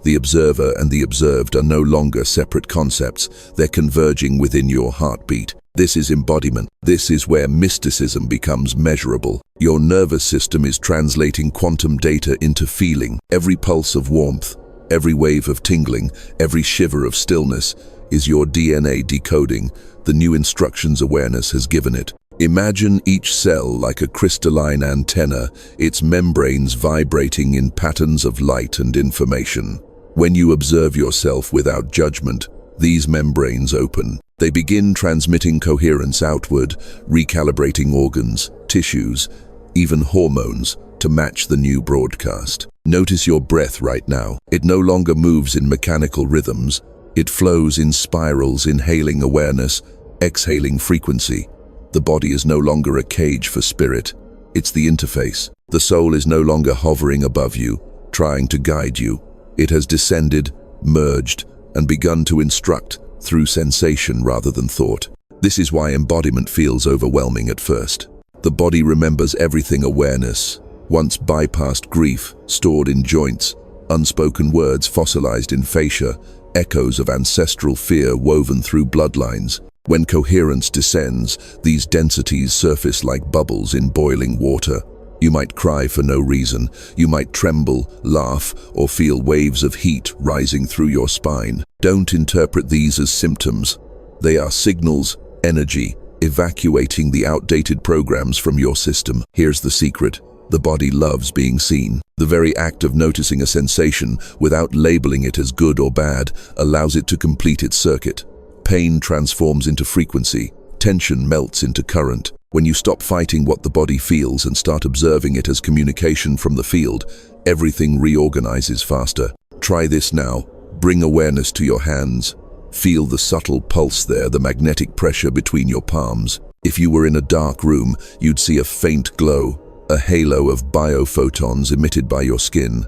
The observer and the observed are no longer separate concepts, they're converging within your heartbeat. This is embodiment. This is where mysticism becomes measurable. Your nervous system is translating quantum data into feeling. Every pulse of warmth, every wave of tingling, every shiver of stillness is your DNA decoding the new instructions awareness has given it. Imagine each cell like a crystalline antenna, its membranes vibrating in patterns of light and information. When you observe yourself without judgment, these membranes open. They begin transmitting coherence outward, recalibrating organs, tissues, even hormones to match the new broadcast. Notice your breath right now. It no longer moves in mechanical rhythms. It flows in spirals, inhaling awareness, exhaling frequency. The body is no longer a cage for spirit. It's the interface. The soul is no longer hovering above you, trying to guide you. It has descended, merged, and begun to instruct through sensation rather than thought. This is why embodiment feels overwhelming at first. The body remembers everything awareness, once bypassed grief, stored in joints, unspoken words fossilized in fascia, echoes of ancestral fear woven through bloodlines. When coherence descends, these densities surface like bubbles in boiling water. You might cry for no reason. You might tremble, laugh, or feel waves of heat rising through your spine. Don't interpret these as symptoms. They are signals, energy, evacuating the outdated programs from your system. Here's the secret. The body loves being seen. The very act of noticing a sensation without labeling it as good or bad allows it to complete its circuit. Pain transforms into frequency. Tension melts into current. When you stop fighting what the body feels and start observing it as communication from the field, everything reorganizes faster. Try this now. Bring awareness to your hands. Feel the subtle pulse there, the magnetic pressure between your palms. If you were in a dark room, you'd see a faint glow, a halo of biophotons emitted by your skin.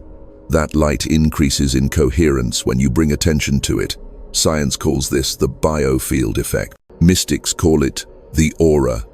That light increases in coherence when you bring attention to it. Science calls this the biofield effect. Mystics call it the aura.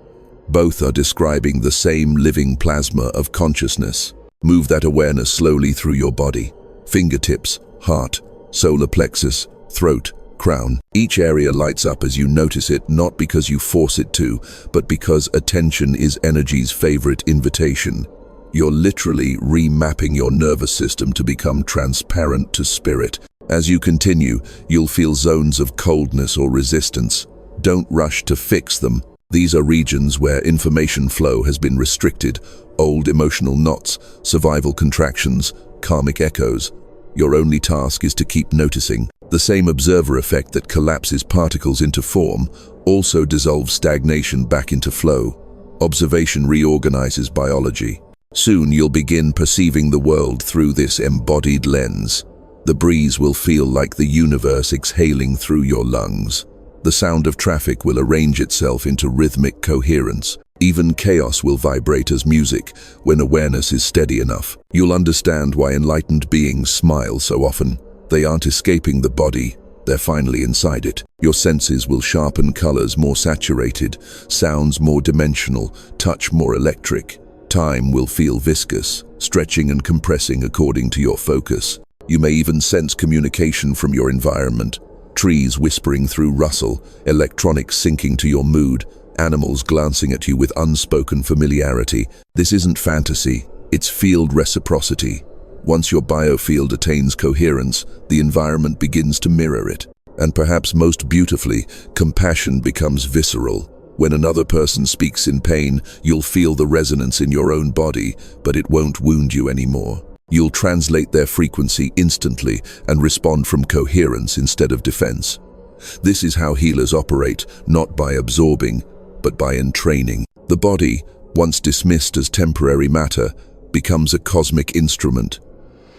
Both are describing the same living plasma of consciousness. Move that awareness slowly through your body. Fingertips, heart, solar plexus, throat, crown. Each area lights up as you notice it, not because you force it to, but because attention is energy's favorite invitation. You're literally remapping your nervous system to become transparent to spirit. As you continue, you'll feel zones of coldness or resistance. Don't rush to fix them. These are regions where information flow has been restricted, old emotional knots, survival contractions, karmic echoes. Your only task is to keep noticing. The same observer effect that collapses particles into form also dissolves stagnation back into flow. Observation reorganizes biology. Soon you'll begin perceiving the world through this embodied lens. The breeze will feel like the universe exhaling through your lungs. The sound of traffic will arrange itself into rhythmic coherence. Even chaos will vibrate as music when awareness is steady enough. You'll understand why enlightened beings smile so often. They aren't escaping the body, they're finally inside it. Your senses will sharpen colors more saturated, sounds more dimensional, touch more electric. Time will feel viscous, stretching and compressing according to your focus. You may even sense communication from your environment. Trees whispering through rustle, electronics syncing to your mood, animals glancing at you with unspoken familiarity. This isn't fantasy, it's field reciprocity. Once your biofield attains coherence, the environment begins to mirror it. And perhaps most beautifully, compassion becomes visceral. When another person speaks in pain, you'll feel the resonance in your own body, but it won't wound you anymore. You'll translate their frequency instantly and respond from coherence instead of defense. This is how healers operate, not by absorbing, but by entraining. The body, once dismissed as temporary matter, becomes a cosmic instrument.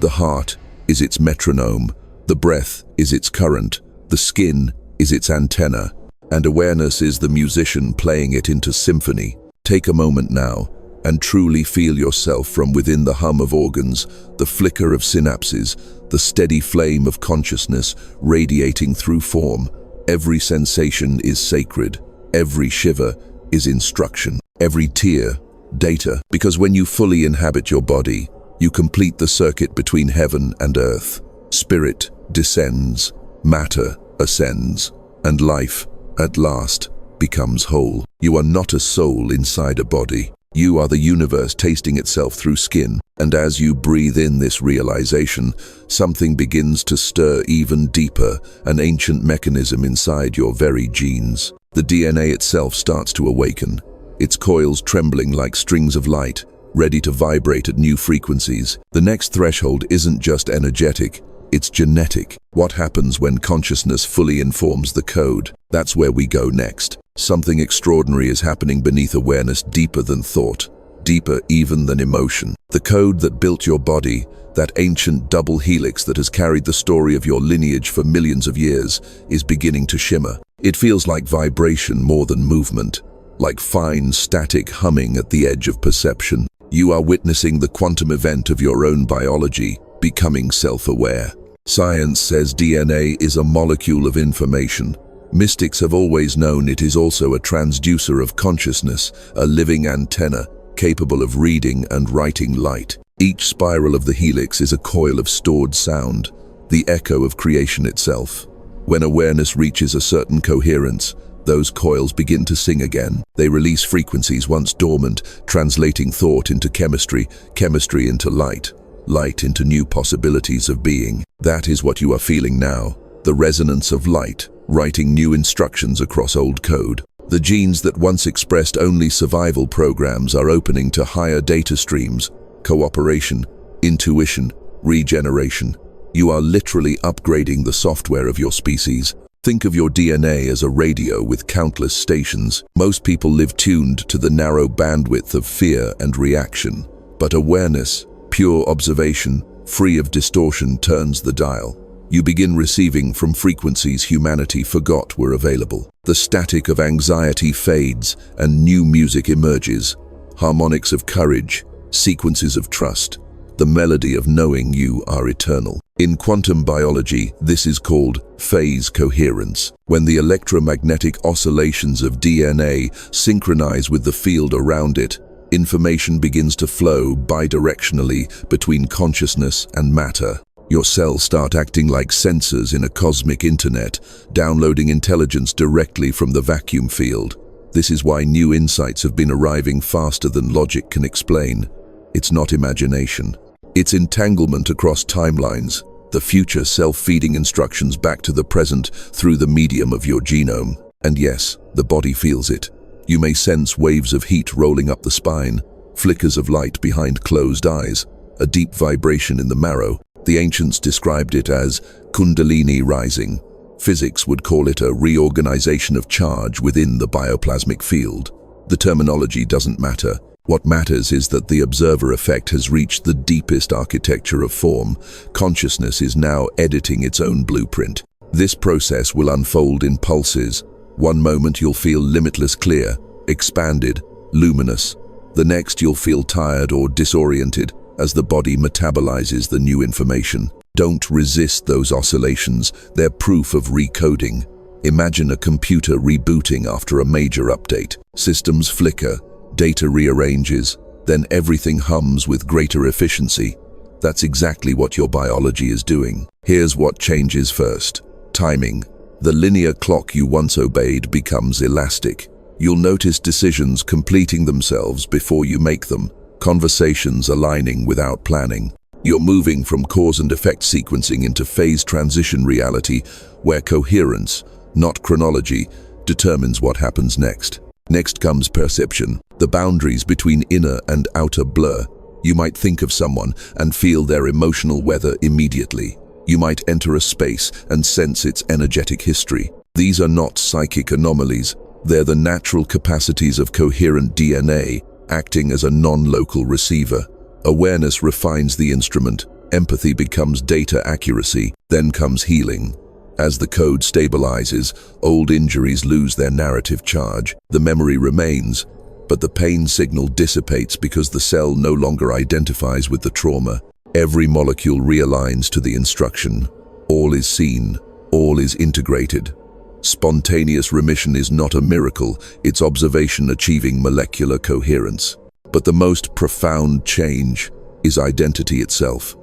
The heart is its metronome, the breath is its current, the skin is its antenna, and awareness is the musician playing it into symphony. Take a moment now and truly feel yourself from within the hum of organs, the flicker of synapses, the steady flame of consciousness radiating through form. Every sensation is sacred. Every shiver is instruction. Every tear, data. Because when you fully inhabit your body, you complete the circuit between heaven and earth. Spirit descends, matter ascends, and life, at last, becomes whole. You are not a soul inside a body. You are the universe tasting itself through skin. And as you breathe in this realization, something begins to stir even deeper, an ancient mechanism inside your very genes. The DNA itself starts to awaken, its coils trembling like strings of light, ready to vibrate at new frequencies. The next threshold isn't just energetic, it's genetic. What happens when consciousness fully informs the code? That's where we go next. Something extraordinary is happening beneath awareness, deeper than thought, deeper even than emotion. The code that built your body, that ancient double helix that has carried the story of your lineage for millions of years, is beginning to shimmer. It feels like vibration more than movement, like fine static humming at the edge of perception. You are witnessing the quantum event of your own biology, becoming self-aware. Science says DNA is a molecule of information. Mystics have always known it is also a transducer of consciousness, a living antenna, capable of reading and writing light. Each spiral of the helix is a coil of stored sound, the echo of creation itself. When awareness reaches a certain coherence, those coils begin to sing again. They release frequencies once dormant, translating thought into chemistry, chemistry into light, light into new possibilities of being. That is what you are feeling now, the resonance of light, writing new instructions across old code. The genes that once expressed only survival programs are opening to higher data streams, cooperation, intuition, regeneration. You are literally upgrading the software of your species. Think of your DNA as a radio with countless stations. Most people live tuned to the narrow bandwidth of fear and reaction. But awareness, pure observation, free of distortion, turns the dial. You begin receiving from frequencies humanity forgot were available. The static of anxiety fades and new music emerges. Harmonics of courage, sequences of trust, the melody of knowing you are eternal. In quantum biology, this is called phase coherence. When the electromagnetic oscillations of DNA synchronize with the field around it, information begins to flow bidirectionally between consciousness and matter. Your cells start acting like sensors in a cosmic internet, downloading intelligence directly from the vacuum field. This is why new insights have been arriving faster than logic can explain. It's not imagination. It's entanglement across timelines, the future self-feeding instructions back to the present through the medium of your genome. And yes, the body feels it. You may sense waves of heat rolling up the spine, flickers of light behind closed eyes, a deep vibration in the marrow. The ancients described it as kundalini rising. Physics would call it a reorganization of charge within the bioplasmic field. The terminology doesn't matter. What matters is that the observer effect has reached the deepest architecture of form. Consciousness is now editing its own blueprint. This process will unfold in pulses. One moment you'll feel limitless clear, expanded, luminous. The next you'll feel tired or disoriented as the body metabolizes the new information. Don't resist those oscillations. They're proof of recoding. Imagine a computer rebooting after a major update. Systems flicker, data rearranges, then everything hums with greater efficiency. That's exactly what your biology is doing. Here's what changes first. Timing. The linear clock you once obeyed becomes elastic. You'll notice decisions completing themselves before you make them, conversations aligning without planning. You're moving from cause and effect sequencing into phase transition reality, where coherence, not chronology, determines what happens next. Next comes perception. The boundaries between inner and outer blur. You might think of someone and feel their emotional weather immediately. You might enter a space and sense its energetic history. These are not psychic anomalies. They're the natural capacities of coherent DNA, acting as a non-local receiver. Awareness refines the instrument. Empathy becomes data accuracy. Then comes healing. As the code stabilizes, old injuries lose their narrative charge. The memory remains, but the pain signal dissipates because the cell no longer identifies with the trauma. Every molecule realigns to the instruction. All is seen, all is integrated. Spontaneous remission is not a miracle, it's observation achieving molecular coherence. But the most profound change is identity itself.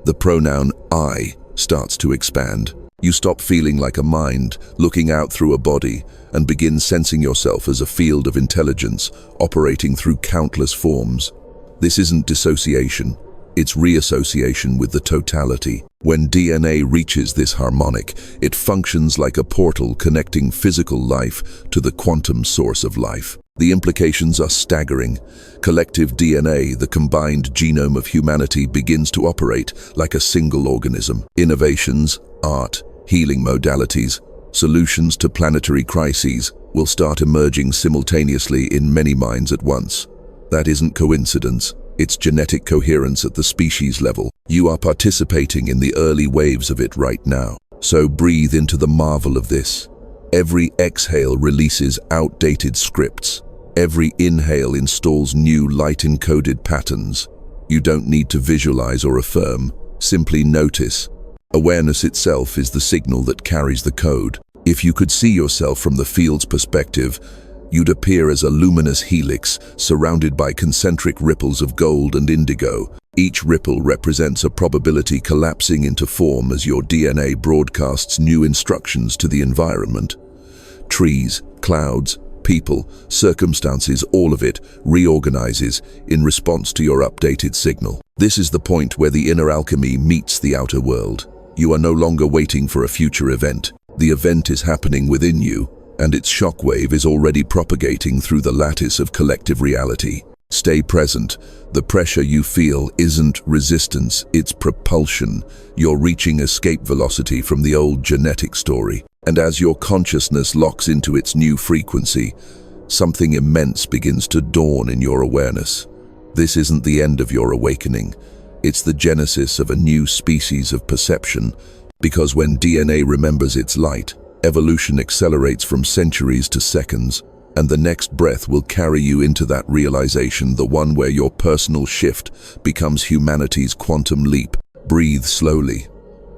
The pronoun I starts to expand. You stop feeling like a mind, looking out through a body, and begin sensing yourself as a field of intelligence, operating through countless forms. This isn't dissociation, it's reassociation with the totality. When DNA reaches this harmonic, it functions like a portal connecting physical life to the quantum source of life. The implications are staggering. Collective DNA, the combined genome of humanity, begins to operate like a single organism. Innovations, art, healing modalities, solutions to planetary crises will start emerging simultaneously in many minds at once. That isn't coincidence. It's genetic coherence at the species level. You are participating in the early waves of it right now. So breathe into the marvel of this. Every exhale releases outdated scripts. Every inhale installs new light-encoded patterns. You don't need to visualize or affirm, simply notice. Awareness itself is the signal that carries the code. If you could see yourself from the field's perspective, you'd appear as a luminous helix surrounded by concentric ripples of gold and indigo. Each ripple represents a probability collapsing into form as your DNA broadcasts new instructions to the environment. Trees, clouds, people, circumstances, all of it reorganizes in response to your updated signal. This is the point where the inner alchemy meets the outer world. You are no longer waiting for a future event. The event is happening within you, and its shockwave is already propagating through the lattice of collective reality. Stay present. The pressure you feel isn't resistance, it's propulsion. You're reaching escape velocity from the old genetic story. And as your consciousness locks into its new frequency, something immense begins to dawn in your awareness. This isn't the end of your awakening. It's the genesis of a new species of perception, because when DNA remembers its light, evolution accelerates from centuries to seconds, and the next breath will carry you into that realization, the one where your personal shift becomes humanity's quantum leap. Breathe slowly.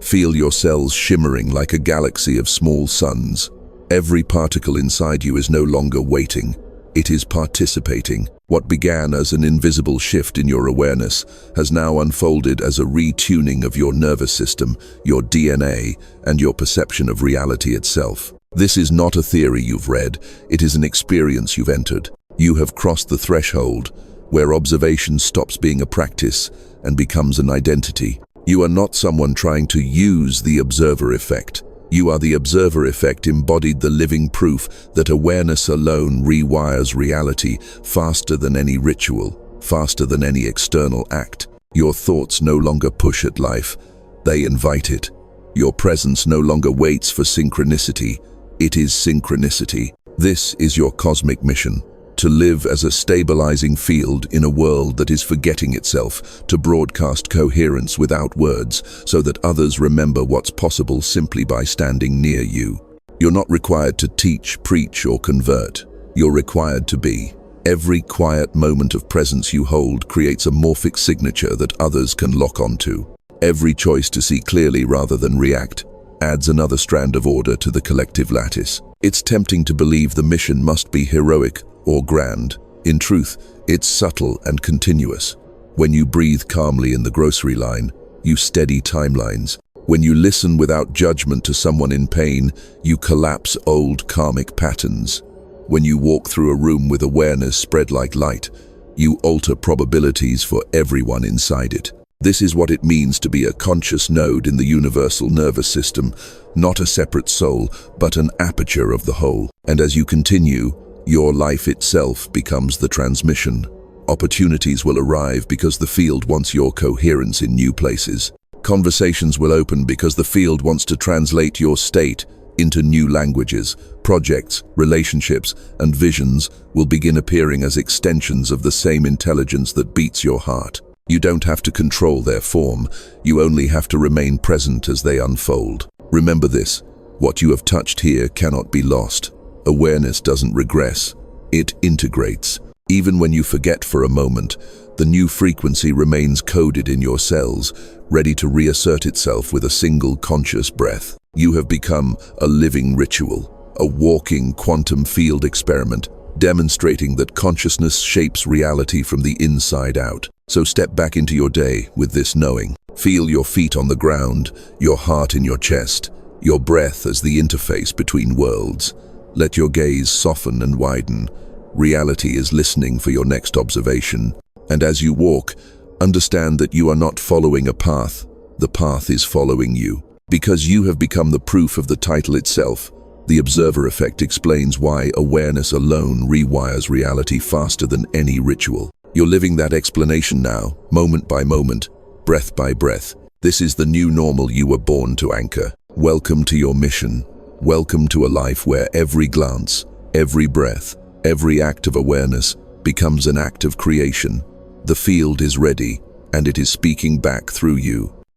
Feel your cells shimmering like a galaxy of small suns. Every particle inside you is no longer waiting. It is participating. What began as an invisible shift in your awareness has now unfolded as a retuning of your nervous system, your DNA, and your perception of reality itself. This is not a theory you've read, it is an experience you've entered. You have crossed the threshold where observation stops being a practice and becomes an identity. You are not someone trying to use the observer effect. You are the observer effect embodied, the living proof that awareness alone rewires reality faster than any ritual, faster than any external act. Your thoughts no longer push at life, they invite it. Your presence no longer waits for synchronicity, it is synchronicity. This is your cosmic mission. To live as a stabilizing field in a world that is forgetting itself, to broadcast coherence without words so that others remember what's possible simply by standing near you. You're not required to teach, preach, or convert. You're required to be. Every quiet moment of presence you hold creates a morphic signature that others can lock onto. Every choice to see clearly rather than react adds another strand of order to the collective lattice. It's tempting to believe the mission must be heroic or grand. In truth, it's subtle and continuous. When you breathe calmly in the grocery line, you steady timelines. When you listen without judgment to someone in pain, you collapse old karmic patterns. When you walk through a room with awareness spread like light, you alter probabilities for everyone inside it. This is what it means to be a conscious node in the universal nervous system, not a separate soul, but an aperture of the whole. And as you continue, your life itself becomes the transmission. Opportunities will arrive because the field wants your coherence in new places. Conversations will open because the field wants to translate your state into new languages. Projects, relationships, and visions will begin appearing as extensions of the same intelligence that beats your heart. You don't have to control their form, you only have to remain present as they unfold. Remember this, what you have touched here cannot be lost. Awareness doesn't regress, it integrates. Even when you forget for a moment, the new frequency remains coded in your cells, ready to reassert itself with a single conscious breath. You have become a living ritual, a walking quantum field experiment, demonstrating that consciousness shapes reality from the inside out. So step back into your day with this knowing. Feel your feet on the ground, your heart in your chest, your breath as the interface between worlds. Let your gaze soften and widen. Reality is listening for your next observation. And as you walk, understand that you are not following a path. The path is following you. Because you have become the proof of the title itself, the observer effect explains why awareness alone rewires reality faster than any ritual. You're living that explanation now, moment by moment, breath by breath. This is the new normal you were born to anchor. Welcome to your mission. Welcome to a life where every glance, every breath, every act of awareness becomes an act of creation. The field is ready, and it is speaking back through you.